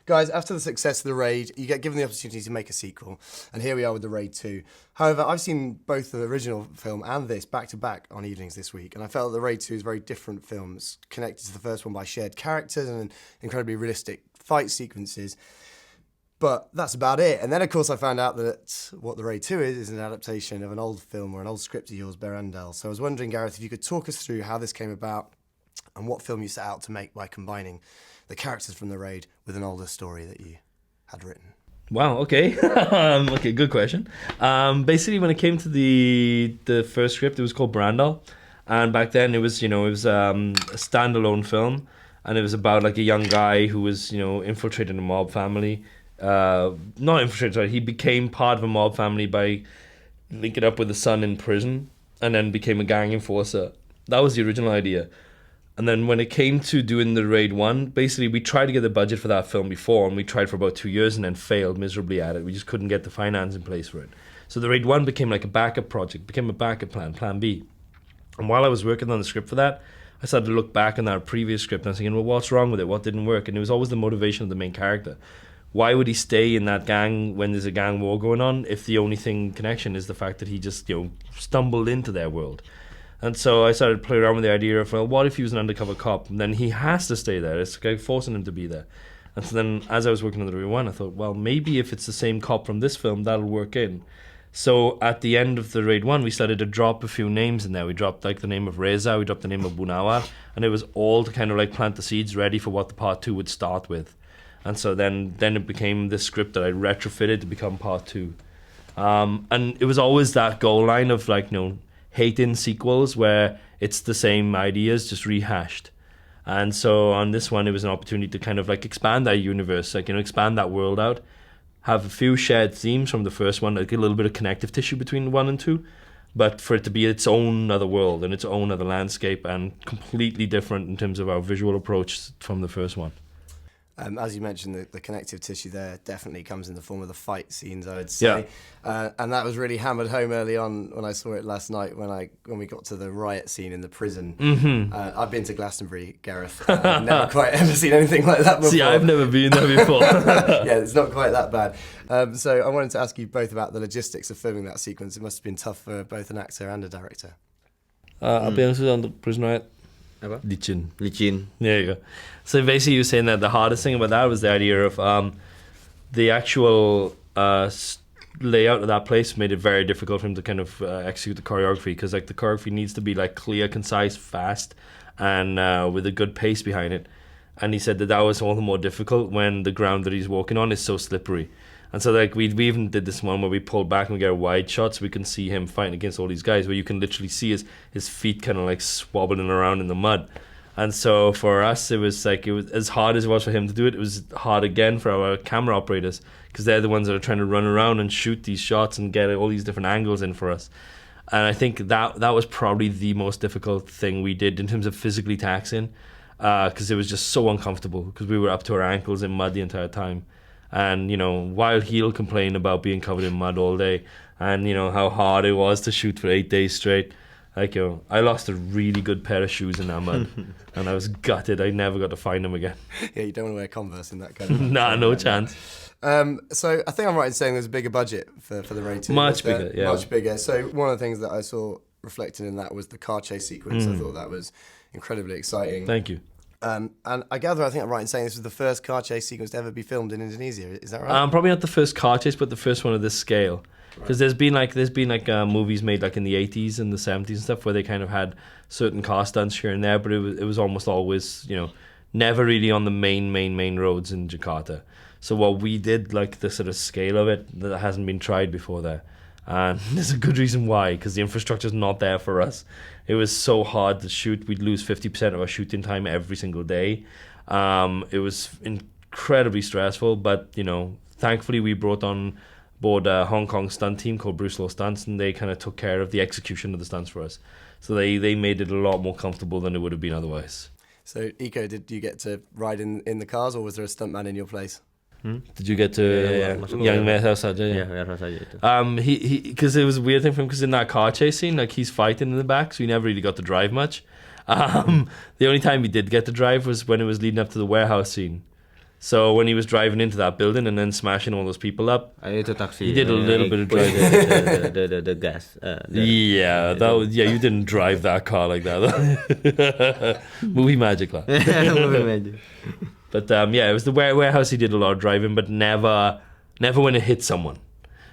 Guys, after the success of The Raid, you get given the opportunity to make a sequel, and here we are with The Raid 2. However, I've seen both the original film and this back-to-back on evenings this week, and I felt that The Raid 2 is very different films, connected to the first one by shared characters and incredibly realistic fight sequences. But that's about it. And then, of course, I found out that what The Raid 2 is an adaptation of an old film or an old script of yours, Berandal. So I was wondering, Gareth, if you could talk us through how this came about and what film you set out to make by combining the characters from The Raid with an older story that you had written. Wow, okay. Okay, good question. Basically, when it came to the first script, it was called Berandal. And back then, it was a standalone film. And it was about like a young guy who was, infiltrating a mob family. Not infiltrated, sorry. He became part of a mob family by linking up with the son in prison and then became a gang enforcer. That was the original idea. And then when it came to doing The Raid 1, basically we tried to get the budget for that film before, and we tried for about 2 years and then failed miserably at it. We just couldn't get the finance in place for it. So The Raid 1 became like a backup project, became a backup plan B. And while I was working on the script for that, I started to look back on that previous script and I was thinking, well, what's wrong with it? What didn't work? And it was always the motivation of the main character. Why would he stay in that gang when there's a gang war going on if the only connection is the fact that he just, stumbled into their world? And so I started to play around with the idea of, well, what if he was an undercover cop? And then he has to stay there. It's like forcing him to be there. And so then as I was working on The Raid 1, I thought, well, maybe if it's the same cop from this film, that'll work in. So at the end of The Raid 1, we started to drop a few names in there. We dropped like the name of Reza, we dropped the name of Bunawar, and it was all to kind of like plant the seeds ready for what the part 2 would start with. And so then it became this script that I retrofitted to become part 2. And it was always that goal line of like, hating sequels where it's the same ideas just rehashed. And so on this one, it was an opportunity to kind of like expand that universe, expand that world out, have a few shared themes from the first one, like a little bit of connective tissue between 1 and 2, but for it to be its own other world and its own other landscape and completely different in terms of our visual approach from the first one. As you mentioned, the connective tissue there definitely comes in the form of the fight scenes, I would say. Yeah. And that was really hammered home early on when I saw it last night when we got to the riot scene in the prison. Mm-hmm. I've been to Glastonbury, Gareth. I've never quite ever seen anything like that before. See, I've never been there before. Yeah, it's not quite that bad. So I wanted to ask you both about the logistics of filming that sequence. It must have been tough for both an actor and a director. I'll be honest with you, on the Prison Riot. Lichin. There you go. So basically, you were saying that the hardest thing about that was the idea of the actual layout of that place made it very difficult for him to kind of execute the choreography, because like the choreography needs to be like clear, concise, fast, and with a good pace behind it. And he said that was all the more difficult when the ground that he's walking on is so slippery. And so like we even did this one where we pulled back and we get a wide shot so we can see him fighting against all these guys, where you can literally see his feet kind of like swobbling around in the mud. And so for us, it was as hard as it was for him to do it. It was hard again for our camera operators, because they're the ones that are trying to run around and shoot these shots and get all these different angles in for us. And I think that was probably the most difficult thing we did in terms of physically taxing, because it was just so uncomfortable, because we were up to our ankles in mud the entire time. And, while he'll complain about being covered in mud all day and, how hard it was to shoot for 8 days straight, like, I lost a really good pair of shoes in that mud and I was gutted. I never got to find them again. Yeah, you don't want to wear Converse in that kind of... Nah, no chance. So I think I'm right in saying there's a bigger budget for The Raid 2. Much bigger, yeah. Much bigger. So one of the things that I saw reflected in that was the car chase sequence. I thought that was incredibly exciting. Thank you. And I gather, I think I'm right in saying this was the first car chase sequence to ever be filmed in Indonesia. Is that right? Probably not the first car chase, but the first one of this scale. Because there's been movies made like in the 80s and the 70s and stuff where they kind of had certain car stunts here and there, but it was almost always, never really on the main roads in Jakarta. So what we did, like the sort of scale of it, that hasn't been tried before there. And there's a good reason why, because the infrastructure's not there for us. It was so hard to shoot. We'd lose 50% of our shooting time every single day. It was incredibly stressful, but, thankfully we brought on board a Hong Kong stunt team called Bruce Law Stunts, and they kind of took care of the execution of the stunts for us. So they made it a lot more comfortable than it would have been otherwise. So, Iko, did you get to ride in the cars, or was there a stuntman in your place? Did you get to Young Mehta saja? He because it was a weird thing for him, because in that car chase scene, like, he's fighting in the back, so he never really got to drive much. The only time he did get to drive was when it was leading up to the warehouse scene. So when he was driving into that building and then smashing all those people up, Itu taksi. he did a little bit of driving. The gas. Yeah, you didn't drive that car like that. Movie magic, lah. But it was the warehouse. He did a lot of driving, but never when it hit someone.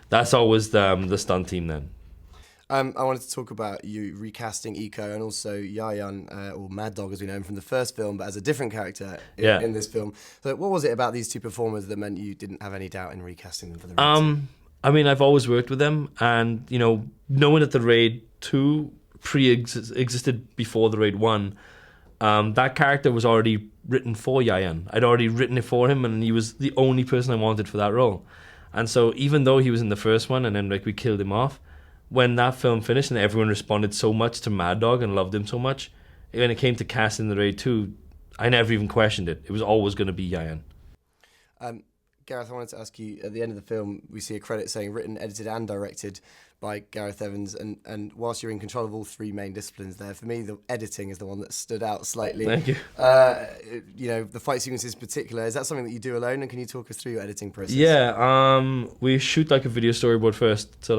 That's always the stunt team then. I wanted to talk about you recasting Iko and also Yayan, or Mad Dog as we know him from the first film, but as a different character in this film. So what was it about these two performers that meant you didn't have any doubt in recasting them for the Raid 2? I mean, I've always worked with them, and knowing that the Raid 2 existed before the Raid 1, that character was already written for Yayan. I'd already written it for him, and he was the only person I wanted for that role. And so even though he was in the first one and then we killed him off, when that film finished and everyone responded so much to Mad Dog and loved him so much, when it came to casting the Raid 2, I never even questioned it. It was always going to be Yayan. Gareth, I wanted to ask you, at the end of the film, we see a credit saying written, edited and directed by Gareth Evans, and whilst you're in control of all three main disciplines there, for me the editing is the one that stood out slightly. Thank you. The fight sequences in particular, is that something that you do alone, and can you talk us through your editing process? Yeah, we shoot like a video storyboard first. So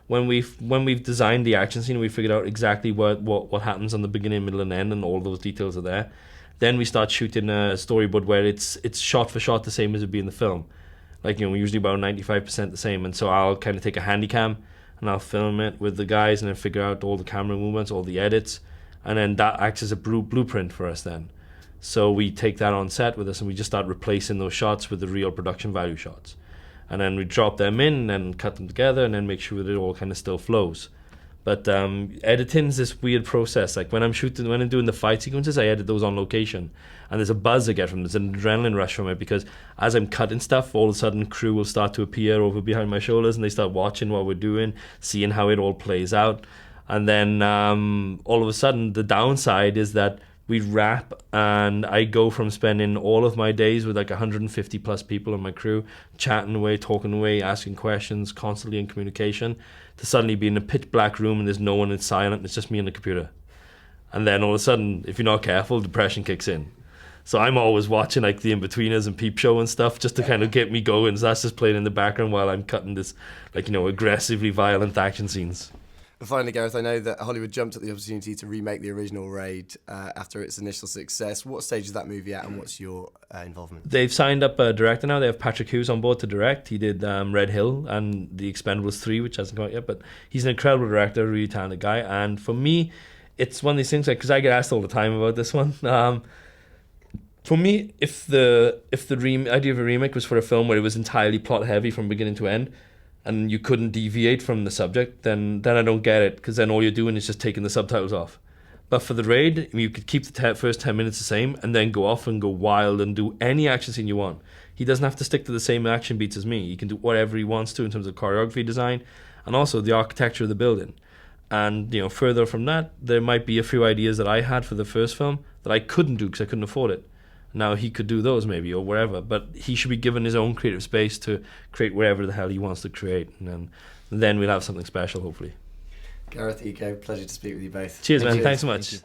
when we've designed the action scene, we figured out exactly what happens on the beginning, middle, and end, and all those details are there. Then we start shooting a storyboard where it's shot for shot the same as it'd be in the film. We're usually about 95% the same, and so I'll kind of take a handy cam and I'll film it with the guys and then figure out all the camera movements, all the edits, and then that acts as a blueprint for us then. So we take that on set with us and we just start replacing those shots with the real production value shots. And then we drop them in and cut them together and then make sure that it all kind of still flows. But editing is this weird process. When I'm doing the fight sequences, I edit those on location. And there's a buzz I get from it. There's an adrenaline rush from it because as I'm cutting stuff, all of a sudden crew will start to appear over behind my shoulders and they start watching what we're doing, seeing how it all plays out. And then all of a sudden, the downside is that we wrap and I go from spending all of my days with 150 plus people on my crew, chatting away, talking away, asking questions, constantly in communication, to suddenly be in a pitch black room and there's no one, it's silent, it's just me and the computer. And then all of a sudden, if you're not careful, depression kicks in. So I'm always watching the In-Betweeners and Peep Show and stuff just to kind of get me going. So that's just playing in the background while I'm cutting this aggressively violent action scenes. And finally, Gareth, I know that Hollywood jumped at the opportunity to remake the original Raid after its initial success. What stage is that movie at and what's your involvement? They've signed up a director now. They have Patrick Hughes on board to direct. He did Red Hill and The Expendables 3, which hasn't come out yet, but he's an incredible director, really talented guy. And for me, it's one of these things, because I get asked all the time about this one. For me, if the idea of a remake was for a film where it was entirely plot heavy from beginning to end, and you couldn't deviate from the subject, then I don't get it, because then all you're doing is just taking the subtitles off. But for the Raid, you could keep the first 10 minutes the same, and then go off and go wild and do any action scene you want. He doesn't have to stick to the same action beats as me. He can do whatever he wants to in terms of choreography design, and also the architecture of the building. And further from that, there might be a few ideas that I had for the first film that I couldn't do because I couldn't afford it. Now he could do those maybe or wherever, but he should be given his own creative space to create whatever the hell he wants to create, and then we'll have something special, hopefully. Gareth, Iko, pleasure to speak with you both. Cheers, man. Thanks so much.